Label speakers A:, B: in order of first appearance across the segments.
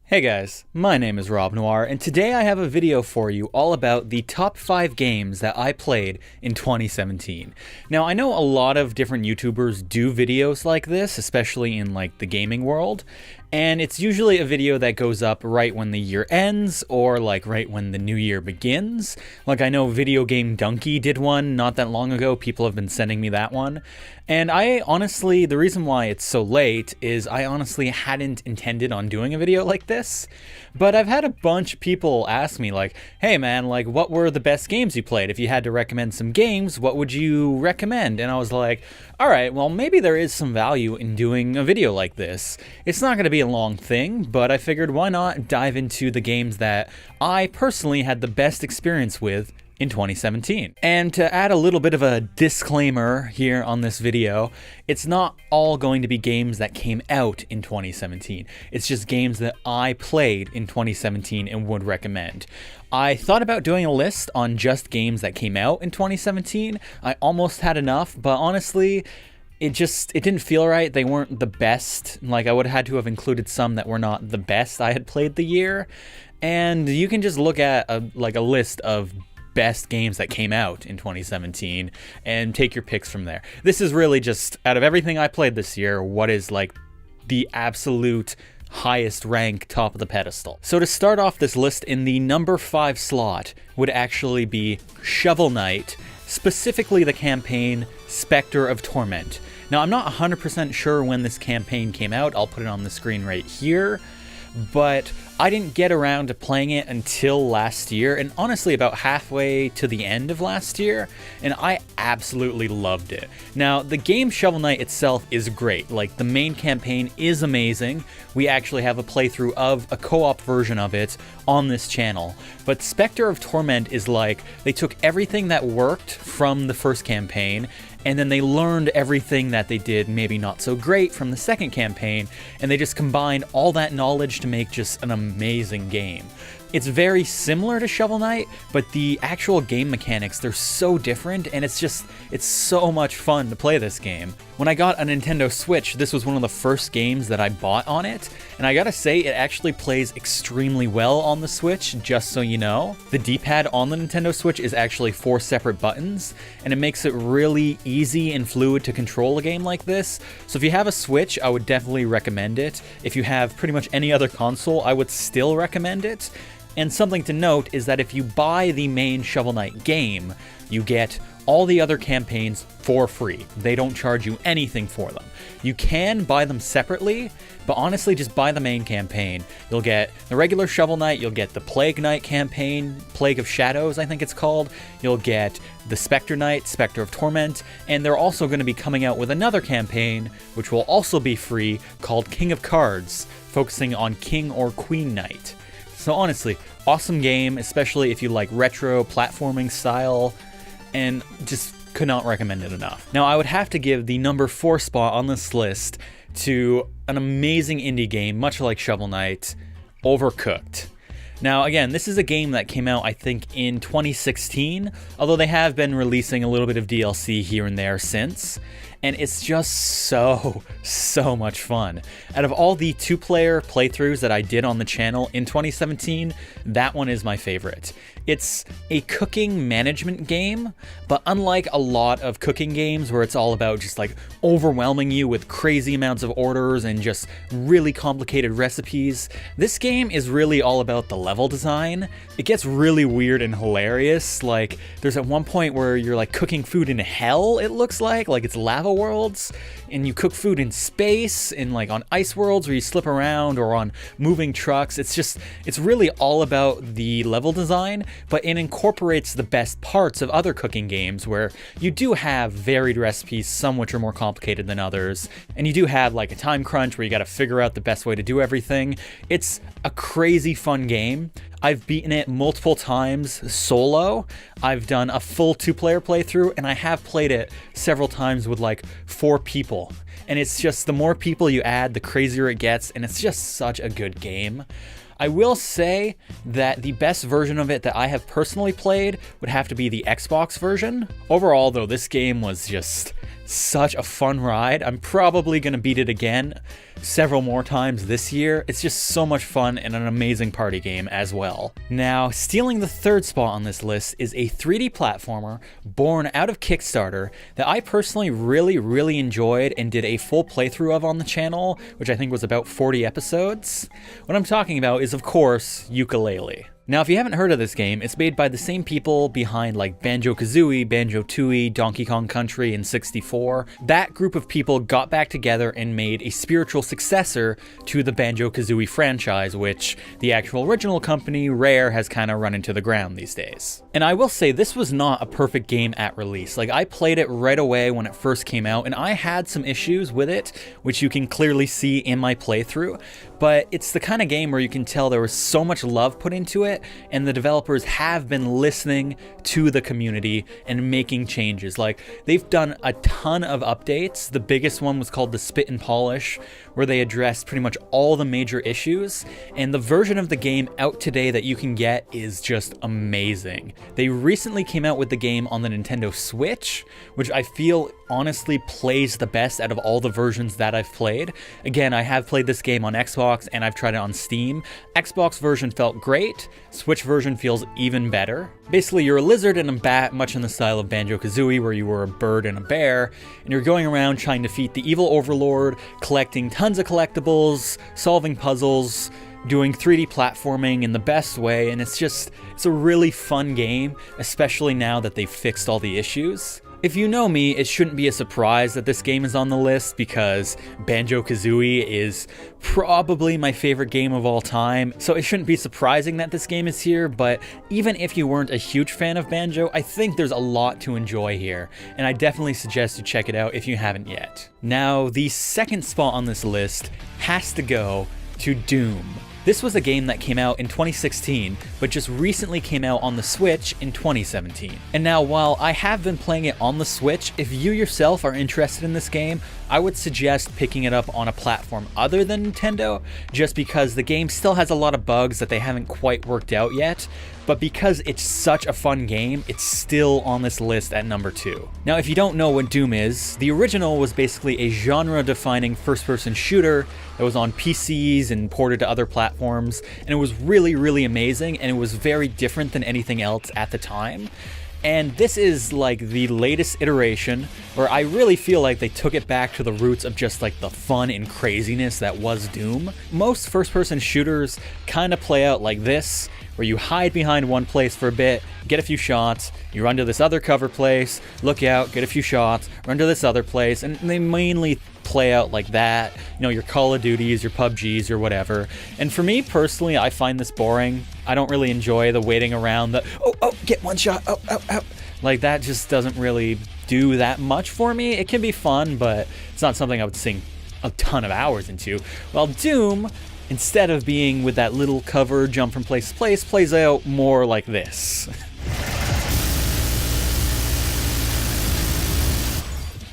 A: Hey guys, my name is Rob Noire, and today I have a video for you all about the top 5 games that I played in 2017. Now, I know a lot of different YouTubers do videos like this, especially in like the gaming world, and it's usually a video that goes up right when the year ends or like right when the new year begins. Like I know Video Game Donkey did one not that long ago. People have been sending me that one. And I honestly, the reason why it's so late is I honestly hadn't intended on doing a video like this. But I've had a bunch of people ask me like, hey man, like what were the best games you played? If you had to recommend some games, what would you recommend? And I was like, all right, well maybe there is some value in doing a video like this. It's not going to be a long thing, but I figured why not dive into the games that I personally had the best experience with in 2017. And to add a little bit of a disclaimer here on this video, it's not all going to be games that came out in 2017. It's just games that I played in 2017 and would recommend. I thought about doing a list on just games that came out in 2017. I almost had enough, but honestly, it didn't feel right. They weren't the best. Like I would have had to have included some that were not the best I had played the year. And you can just look at a list of best games that came out in 2017 and take your picks from there. This is really just, out of everything I played this year, what is like the absolute highest rank, top of the pedestal. So to start off this list, in the number 5 slot would actually be Shovel Knight, specifically the campaign Spectre of Torment. Now I'm not 100% sure when this campaign came out. I'll put it on the screen right here. But I didn't get around to playing it until last year, and honestly about halfway to the end of last year, and I absolutely loved it. Now, the game Shovel Knight itself is great. Like, the main campaign is amazing. We actually have a playthrough of a co-op version of it on this channel. But Spectre of Torment is like, they took everything that worked from the first campaign, and then they learned everything that they did maybe not so great from the second campaign, and they just combined all that knowledge to make just an amazing game. It's very similar to Shovel Knight, but the actual game mechanics, they're so different, and it's so much fun to play this game. When I got a Nintendo Switch, this was one of the first games that I bought on it, and I gotta say, it actually plays extremely well on the Switch, just so you know. The D-pad on the Nintendo Switch is actually 4 separate buttons, and it makes it really easy and fluid to control a game like this. So if you have a Switch, I would definitely recommend it. If you have pretty much any other console, I would still recommend it. And something to note is that if you buy the main Shovel Knight game, you get all the other campaigns for free. They don't charge you anything for them. You can buy them separately, but honestly, just buy the main campaign. You'll get the regular Shovel Knight, you'll get the Plague Knight campaign, Plague of Shadows, I think it's called. You'll get the Spectre Knight, Spectre of Torment, and they're also going to be coming out with another campaign, which will also be free, called King of Cards, focusing on King or Queen Knight. So honestly, awesome game, especially if you like retro platforming style, and just could not recommend it enough. Now I would have to give the number 4 spot on this list to an amazing indie game, much like Shovel Knight, Overcooked. Now again, this is a game that came out I think in 2016, although they have been releasing a little bit of DLC here and there since. And it's just so much fun. Out of all the 2-player playthroughs that I did on the channel in 2017, that one is my favorite. It's a cooking management game, but unlike a lot of cooking games where it's all about just like overwhelming you with crazy amounts of orders and just really complicated recipes, this game is really all about the level design. It gets really weird and hilarious. Like there's at one point where you're like cooking food in hell, it looks like it's lava worlds, and you cook food in space and like on ice worlds where you slip around, or on moving trucks. It's really all about the level design, but it incorporates the best parts of other cooking games where you do have varied recipes, some which are more complicated than others, and you do have like a time crunch where you got to figure out the best way to do everything. It's a crazy fun game. I've beaten it multiple times solo. I've done a full 2-player playthrough, and I have played it several times with like 4 people. And it's just, the more people you add, the crazier it gets, and it's just such a good game. I will say that the best version of it that I have personally played would have to be the Xbox version. Overall, though, this game was just such a fun ride. I'm probably going to beat it again several more times this year. It's just so much fun and an amazing party game as well. Now, stealing the third spot on this list is a 3D platformer born out of Kickstarter that I personally really enjoyed and did a full playthrough of on the channel, which I think was about 40 episodes. What I'm talking about is, of course, Ukulele. Now, if you haven't heard of this game, it's made by the same people behind like Banjo-Kazooie, Banjo-Tooie, Donkey Kong Country, and 64. That group of people got back together and made a spiritual successor to the Banjo-Kazooie franchise, which the actual original company, Rare, has kind of run into the ground these days. And I will say, this was not a perfect game at release. Like, I played it right away when it first came out, and I had some issues with it, which you can clearly see in my playthrough. But it's the kind of game where you can tell there was so much love put into it, and the developers have been listening to the community and making changes. Like, they've done a ton of updates. The biggest one was called the Spit and Polish, where they addressed pretty much all the major issues, and the version of the game out today that you can get is just amazing. They recently came out with the game on the Nintendo Switch, which I feel honestly plays the best out of all the versions that I've played. Again, I have played this game on Xbox and I've tried it on Steam. Xbox version felt great, Switch version feels even better. Basically, you're a lizard and a bat, much in the style of Banjo-Kazooie, where you were a bird and a bear, and you're going around trying to defeat the evil overlord, collecting tons of collectibles, solving puzzles, doing 3D platforming in the best way, and it's a really fun game, especially now that they've fixed all the issues. If you know me, it shouldn't be a surprise that this game is on the list because Banjo-Kazooie is probably my favorite game of all time, so it shouldn't be surprising that this game is here, but even if you weren't a huge fan of Banjo, I think there's a lot to enjoy here, and I definitely suggest you check it out if you haven't yet. Now, the second spot on this list has to go to Doom. This was a game that came out in 2016, but just recently came out on the Switch in 2017. And now, while I have been playing it on the Switch, if you yourself are interested in this game, I would suggest picking it up on a platform other than Nintendo, just because the game still has a lot of bugs that they haven't quite worked out yet. But because it's such a fun game, it's still on this list at number 2. Now, if you don't know what Doom is, the original was basically a genre-defining first-person shooter that was on PCs and ported to other platforms, and it was really amazing, and it was very different than anything else at the time. And this is like the latest iteration where I really feel like they took it back to the roots of just like the fun and craziness that was Doom. Most first-person shooters kind of play out like this, where you hide behind one place for a bit, get a few shots, you run to this other cover place, look out, get a few shots, run to this other place, and they mainly play out like that. You know, your Call of Duties, your PUBGs, or whatever. And for me personally, I find this boring. I don't really enjoy the waiting around, the get one shot, like that just doesn't really do that much for me. It can be fun, but it's not something I would sink a ton of hours into. While Doom, instead of being with that little cover, jump from place to place, plays out more like this.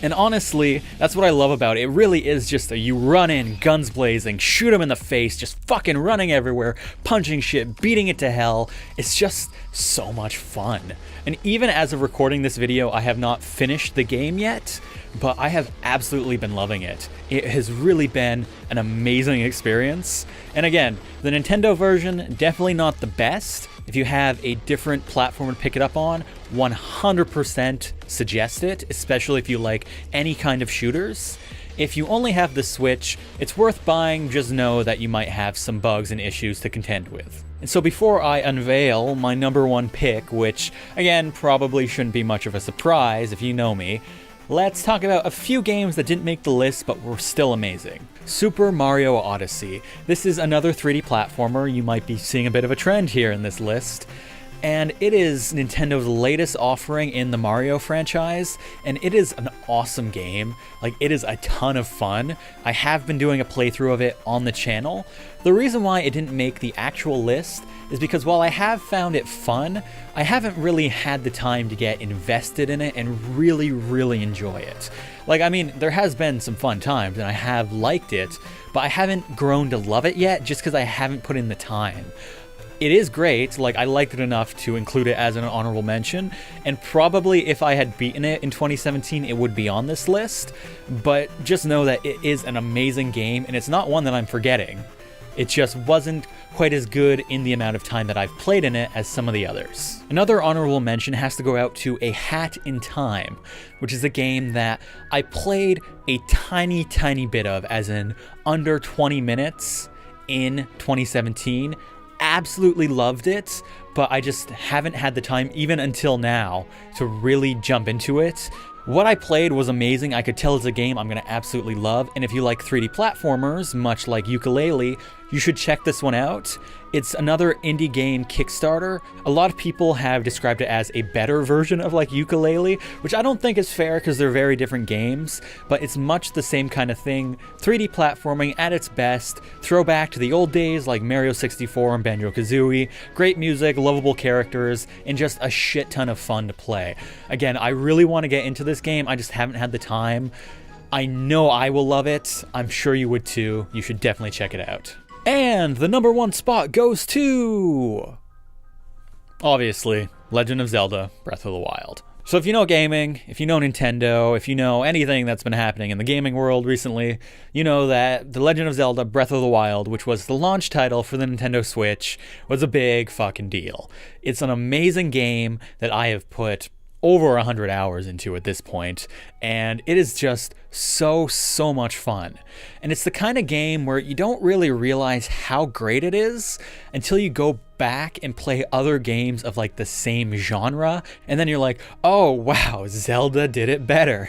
A: And honestly, that's what I love about it. It really is just you run in, guns blazing, shoot them in the face, just fucking running everywhere, punching shit, beating it to hell. It's just so much fun. And even as of recording this video, I have not finished the game yet, but I have absolutely been loving it. It has really been an amazing experience. And again, the Nintendo version, definitely not the best. If you have a different platform to pick it up on, 100% suggest it, especially if you like any kind of shooters. If you only have the Switch, it's worth buying, just know that you might have some bugs and issues to contend with. And so before I unveil my number 1 pick, which again probably shouldn't be much of a surprise if you know me, let's talk about a few games that didn't make the list but were still amazing. Super Mario Odyssey. This is another 3D platformer. You might be seeing a bit of a trend here in this list. and it is Nintendo's latest offering in the Mario franchise, and it is an awesome game. Like, it is a ton of fun. I have been doing a playthrough of it on the channel. The reason why it didn't make the actual list is because while I have found it fun, I haven't really had the time to get invested in it and really enjoy it. Like, I mean, there has been some fun times and I have liked it, but I haven't grown to love it yet just because I haven't put in the time. It is great, like, I liked it enough to include it as an honorable mention, and probably if I had beaten it in 2017, it would be on this list, but just know that it is an amazing game, and it's not one that I'm forgetting. It just wasn't quite as good in the amount of time that I've played in it as some of the others. Another honorable mention has to go out to A Hat in Time, which is a game that I played a tiny bit of, as in under 20 minutes in 2017. Absolutely loved it, but I just haven't had the time, even until now, to really jump into it. What I played was amazing. I could tell it's a game I'm going to absolutely love, and if you like 3D platformers, much like Ukulele, you should check this one out. It's another indie game Kickstarter. A lot of people have described it as a better version of like Ukulele, which I don't think is fair because they're very different games, but it's much the same kind of thing. 3D platforming at its best, throwback to the old days like Mario 64 and Banjo-Kazooie, great music, lovable characters, and just a shit ton of fun to play. Again, I really want to get into this game, I just haven't had the time. I know I will love it, I'm sure you would too. You should definitely check it out. And the number one spot goes to, obviously, Legend of Zelda Breath of the Wild. So if you know gaming, if you know Nintendo, if you know anything that's been happening in the gaming world recently, you know that The Legend of Zelda Breath of the Wild, which was the launch title for the Nintendo Switch, was a big fucking deal. It's an amazing game that I have put over 100 hours into at this point, and it is just so much fun. And it's the kind of game where you don't really realize how great it is until you go back and play other games of like the same genre, and then you're like, oh wow, Zelda did it better.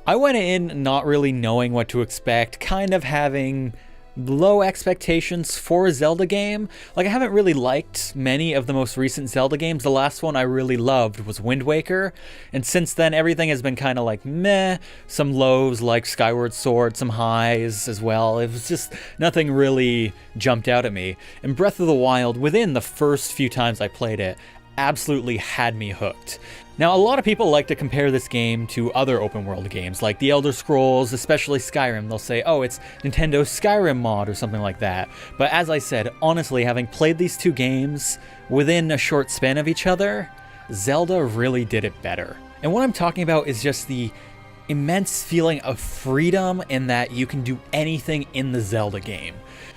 A: I went in not really knowing what to expect, kind of having low expectations for a Zelda game. Like, I haven't really liked many of the most recent Zelda games. The last one I really loved was Wind Waker, and since then everything has been kind of like meh. Some lows like Skyward Sword, some highs as well. It was just nothing really jumped out at me. And Breath of the Wild, within the first few times I played it, absolutely had me hooked. Now, a lot of people like to compare this game to other open world games, like The Elder Scrolls, especially Skyrim. They'll say, oh, it's Nintendo's Skyrim mod or something like that. But as I said, honestly, having played these two games within a short span of each other, Zelda really did it better. And what I'm talking about is just the immense feeling of freedom in that you can do anything in the Zelda game.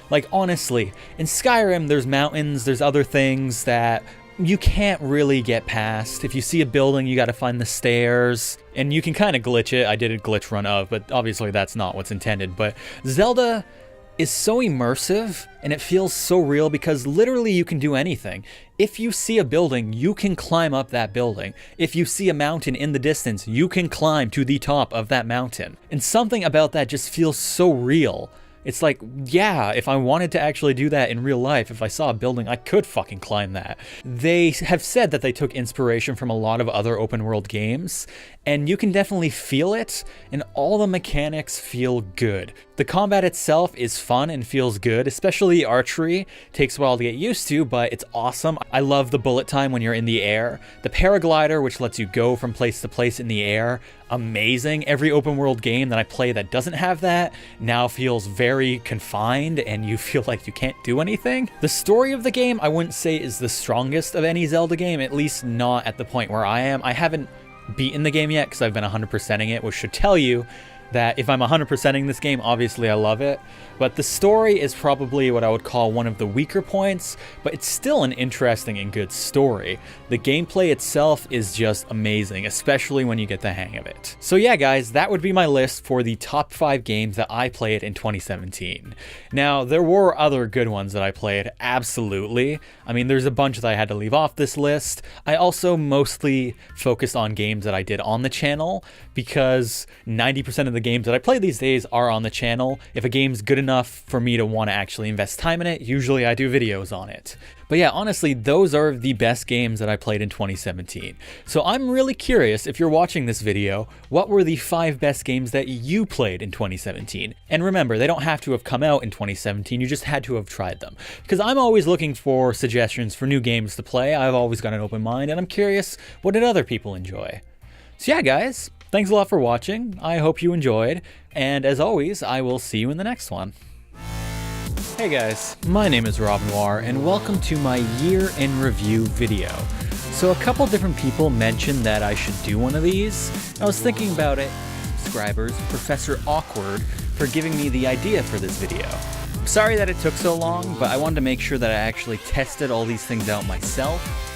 A: Like, honestly, in Skyrim, there's mountains, there's other things that you can't really get past. If you see a building, you gotta find the stairs, and you can kind of glitch it. I did a glitch run of, but obviously that's not what's intended. But Zelda is so immersive, and it feels so real because literally you can do anything. If you see a building, you can climb up that building. If you see a mountain in the distance, you can climb to the top of that mountain. And something about that just feels so real. It's like, yeah, if I wanted to actually do that in real life, if I saw a building, I could fucking climb that. They have said that they took inspiration from a lot of other open world games, and you can definitely feel it, and all the mechanics feel good. The combat itself is fun and feels good, especially archery. Takes a while to get used to, but it's awesome. I love the bullet time when you're in the air. The paraglider, which lets you go from place to place in the air, amazing. Every open world game that I play that doesn't have that now feels very confined and you feel like you can't do anything. The story of the game, I wouldn't say is the strongest of any Zelda game, at least not at the point where I am. I haven't beaten the game yet because I've been 100%ing it, which should tell you that if I'm 100%ing this game, obviously I love it. But the story is probably what I would call one of the weaker points, but it's still an interesting and good story. The gameplay itself is just amazing, especially when you get the hang of it. So yeah, guys, that would be my list for the top 5 games that I played in 2017. Now, there were other good ones that I played, absolutely. I mean, there's a bunch that I had to leave off this list. I also mostly focused on games that I did on the channel because 90% of the games that I play these days are on the channel. If a game's good enough for me to want to actually invest time in it, usually I do videos on it. But yeah, honestly, those are the best games that I played in 2017. So I'm really curious, if you're watching this video, what were the 5 best games that you played in 2017? And remember, they don't have to have come out in 2017, you just had to have tried them. Because I'm always looking for suggestions for new games to play, I've always got an open mind, and I'm curious, what did other people enjoy? So yeah, guys, thanks a lot for watching, I hope you enjoyed, and as always, I will see you in the next one. Hey guys, my name is Rob Noire, and welcome to my year in review video. So a couple different people mentioned that I should do one of these. I was thinking about it. Subscribers, Professor Awkward, for giving me the idea for this video. I'm sorry that it took so long, but I wanted to make sure that I actually tested all these things out myself.